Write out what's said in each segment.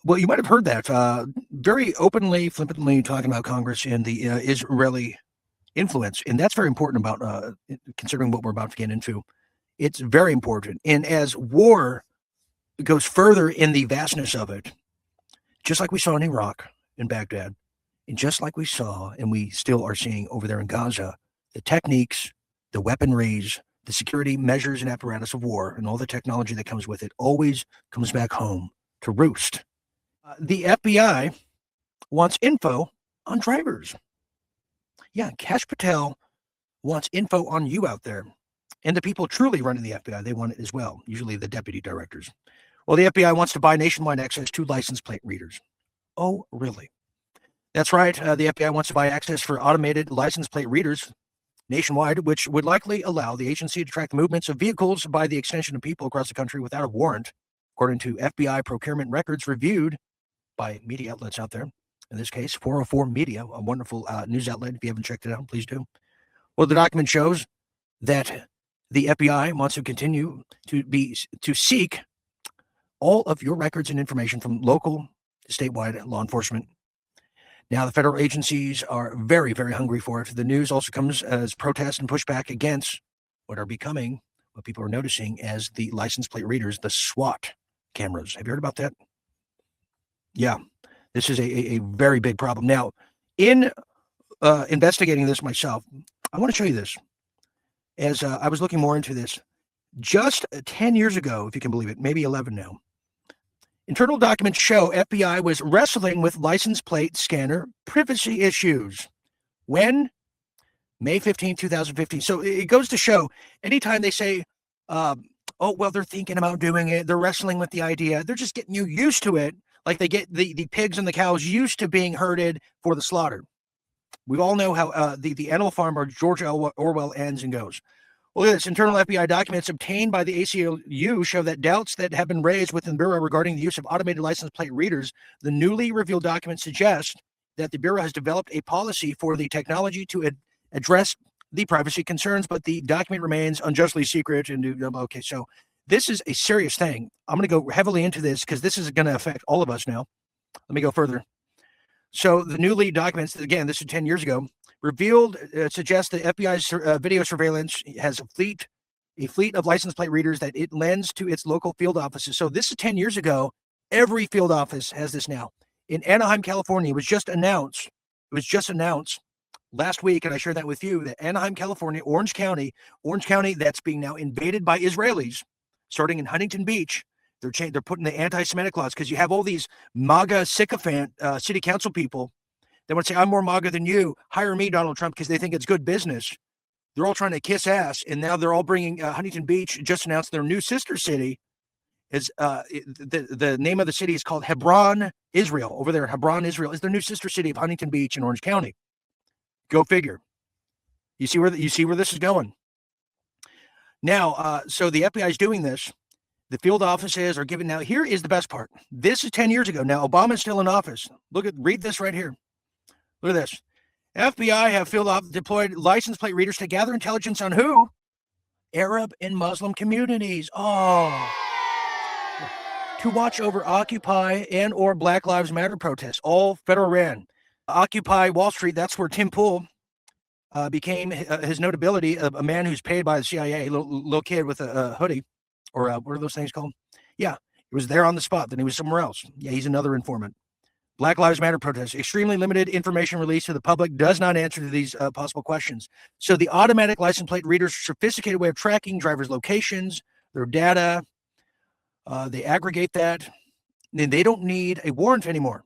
Well, you might have heard that very openly, flippantly talking about Congress and the Israeli influence. And that's very important about considering what we're about to get into. It's very important. And as war goes further in the vastness of it, just like we saw in Iraq, in Baghdad, and just like we saw and we still are seeing over there in Gaza, the techniques, the weaponries, the security measures and apparatus of war, and all the technology that comes with it always comes back home to roost. The FBI wants info on drivers. Yeah, Cash Patel wants info on you out there. And the people truly running the FBI, they want it as well, usually the deputy directors. Well, the FBI wants to buy nationwide access to license plate readers. Oh, really? That's right. The FBI wants to buy access for automated license plate readers nationwide, which would likely allow the agency to track the movements of vehicles by the extension of people across the country without a warrant, according to FBI procurement records reviewed by media outlets out there. In this case, 404 Media, a wonderful news outlet. If you haven't checked it out, please do. Well, the document shows that the FBI wants to continue to seek all of your records and information from local to statewide law enforcement. Now, the federal agencies are very, very hungry for it. The news also comes as protest and pushback against what are becoming, what people are noticing as the license plate readers, the SWAT cameras. Have you heard about that? Yeah, this is a very big problem. Now, in investigating this myself, I want to show you this. As I was looking more into this, just 10 years ago, if you can believe it, maybe 11 now, internal documents show FBI was wrestling with license plate scanner privacy issues. When? May 15, 2015. So it goes to show anytime they say, oh, well, they're thinking about doing it, they're wrestling with the idea, they're just getting you used to it, like they get the pigs and the cows used to being herded for the slaughter. We all know how the Animal Farm or George Orwell ends and goes. Well, look at this. Internal FBI documents obtained by the ACLU show that doubts that have been raised within the Bureau regarding the use of automated license plate readers. The newly revealed documents suggest that the Bureau has developed a policy for the technology to address the privacy concerns, but the document remains unjustly secret. And okay, so this is a serious thing. I'm going to go heavily into this because this is going to affect all of us now. Let me go further. So the newly documents, again, this is 10 years ago, revealed suggests that FBI's video surveillance has a fleet of license plate readers that it lends to its local field offices. So this is 10 years ago. Every field office has this now. In Anaheim, California, it was just announced last week, and I shared that with you, that Anaheim, California, Orange County, that's being now invaded by Israelis, starting in Huntington Beach. They're putting the anti-Semitic laws because you have all these MAGA sycophant city council people that would say, I'm more MAGA than you. Hire me, Donald Trump, because they think it's good business. They're all trying to kiss ass, and now they're all bringing Huntington Beach just announced their new sister city. Is the name of the city is called Hebron, Israel. Over there, Hebron, Israel is their new sister city of Huntington Beach in Orange County. Go figure. You see where this is going. Now, so the FBI is doing this. The field offices are giving now. Here is the best part. This is 10 years ago. Now, Obama's still in office. Read this right here. Look at this. FBI have deployed license plate readers to gather intelligence on who? Arab and Muslim communities. Oh. To watch over Occupy and or Black Lives Matter protests. All federal ran. Occupy Wall Street, that's where Tim Pool became his notability, a man who's paid by the CIA, a little kid with a hoodie. Or what are those things called? Yeah, he was there on the spot. Then he was somewhere else. Yeah, he's another informant. Black Lives Matter protests. Extremely limited information released to the public does not answer to these possible questions. So the automatic license plate readers, sophisticated way of tracking drivers' locations, their data. They aggregate that. Then they don't need a warrant anymore.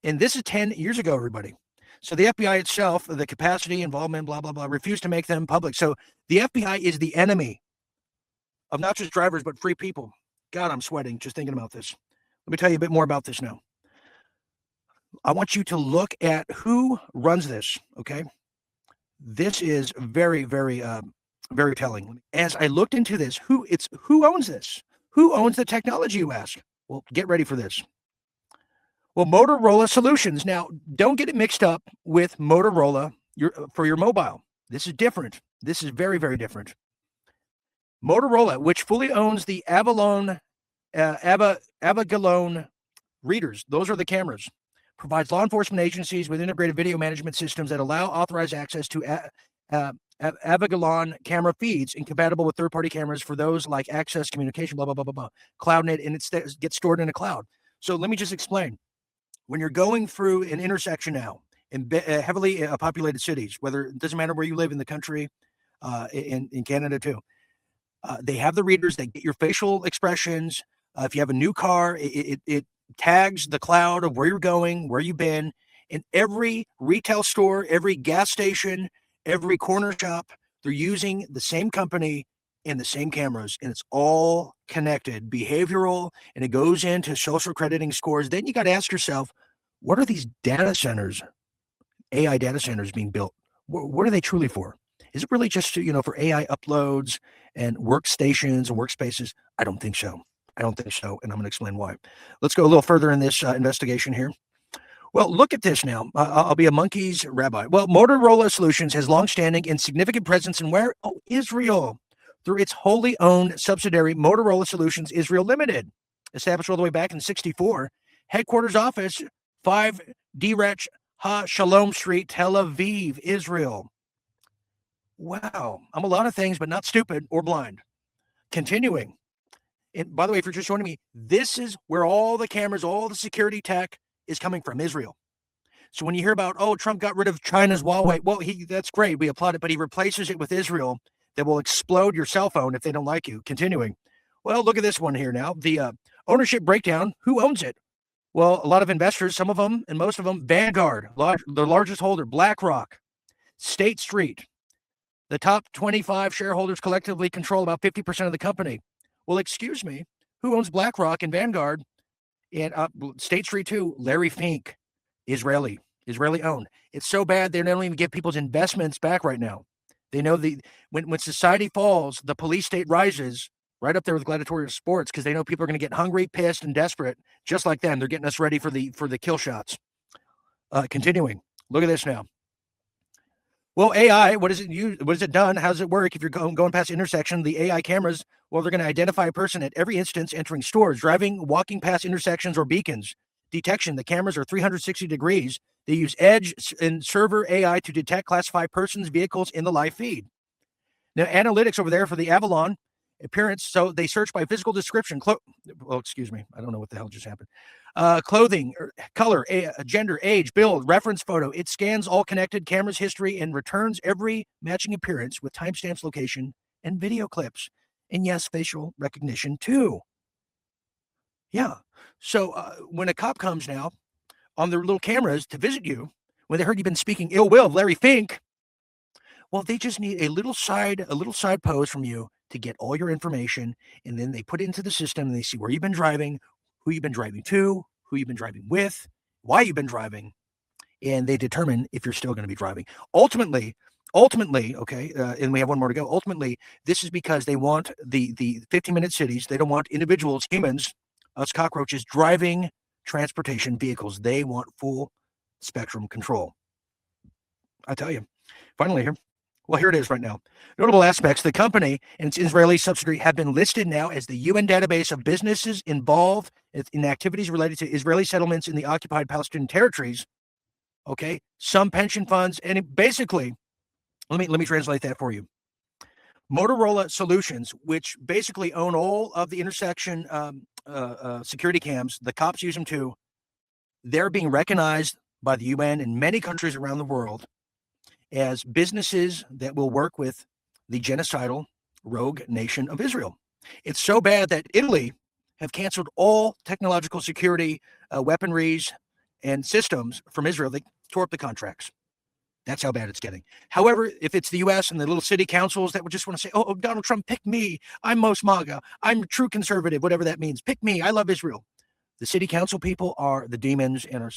And this is 10 years ago, everybody. So the FBI itself, the capacity, involvement, blah, blah, blah, refused to make them public. So the FBI is the enemy of not just drivers, but free people. God, I'm sweating just thinking about this. Let me tell you a bit more about this now. I want you to look at who runs this, okay? This is very, very, very telling. As I looked into this, who owns this? Who owns the technology, you ask? Well, get ready for this. Well, Motorola Solutions. Now, don't get it mixed up with Motorola for your mobile. This is different. This is very, very different. Motorola, which fully owns the Avalon readers, those are the cameras, provides law enforcement agencies with integrated video management systems that allow authorized access to Avigilon camera feeds incompatible with third-party cameras for those like access, communication, blah, blah, blah, blah, blah. CloudNet, and it gets stored in a cloud. So let me just explain. When you're going through an intersection now in heavily populated cities, whether it doesn't matter where you live in the country, in Canada too, they have the readers that get your facial expressions. If you have a new car, it tags the cloud of where you're going, where you've been. In every retail store, every gas station, every corner shop, they're using the same company and the same cameras, and it's all connected, behavioral, and it goes into social crediting scores. Then you got to ask yourself, what are these data centers, AI data centers being built? What are they truly for? Is it really just for AI uploads and workstations and workspaces? I don't think so. And I'm going to explain why. Let's go a little further in this investigation here. Well, look at this now. I'll be a monkey's rabbi. Well, Motorola Solutions has longstanding and significant presence in where? Oh, Israel, through its wholly owned subsidiary, Motorola Solutions Israel Limited, established all the way back in '64. Headquarters office, 5 Direch Ha Shalom Street, Tel Aviv, Israel. Wow, I'm a lot of things, but not stupid or blind. Continuing. And by the way, if you're just joining me, this is where all the cameras, all the security tech is coming from, Israel. So when you hear about, Trump got rid of China's Huawei, well, that's great. We applaud it, but he replaces it with Israel that will explode your cell phone if they don't like you. Continuing. Well, look at this one here now. The ownership breakdown. Who owns it? Well, a lot of investors, some of them and most of them, Vanguard, the largest holder, Black Rock, State Street. The top 25 shareholders collectively control about 50% of the company. Well, excuse me, who owns Black Rock and Vanguard? And State Street too, Larry Fink, Israeli owned. It's so bad they don't even give people's investments back right now. They know when society falls, the police state rises, right up there with gladiatorial sports, because they know people are going to get hungry, pissed, and desperate, just like them. They're getting us ready for the kill shots. Continuing, look at this now. Well, AI, what is it done? How does it work? If you're going past intersection, the AI cameras, well, they're going to identify a person at every instance entering stores, driving, walking past intersections or beacons. Detection, the cameras are 360 degrees. They use edge and server AI to detect, classify persons, vehicles in the live feed. Now, analytics over there for the Avalon appearance, so they search by physical description. Excuse me. I don't know what the hell just happened. Clothing, color, gender, age, build, reference photo. It scans all connected cameras history and returns every matching appearance with timestamps, location, and video clips. And yes, facial recognition too. Yeah. So when a cop comes now on their little cameras to visit you, when they heard you've been speaking ill will of Larry Fink, well, they just need a little side pose from you to get all your information, and then they put it into the system and they see where you've been driving, who you've been driving to, who you've been driving with, why you've been driving, and they determine if you're still going to be driving. Ultimately, okay, and we have one more to go. Ultimately, this is because they want the 15-minute cities. They don't want individuals, humans, us cockroaches, driving transportation vehicles. They want full spectrum control. I tell you, finally here. Well, here it is right now. Notable aspects. The company and its Israeli subsidiary have been listed now as the UN database of businesses involved in activities related to Israeli settlements in the occupied Palestinian territories. Okay. Some pension funds. And basically, let me translate that for you. Motorola Solutions, which basically own all of the intersection security cams, the cops use them too. They're being recognized by the UN in many countries around the world as businesses that will work with the genocidal rogue nation of Israel. It's so bad that Italy have canceled all technological security weaponries and systems from Israel. They tore up the contracts. That's how bad it's getting. However, if it's the U.S. and the little city councils that would just want to say, oh, Donald Trump, pick me. I'm most MAGA. I'm true conservative, whatever that means. Pick me. I love Israel. The city council people are the demons and are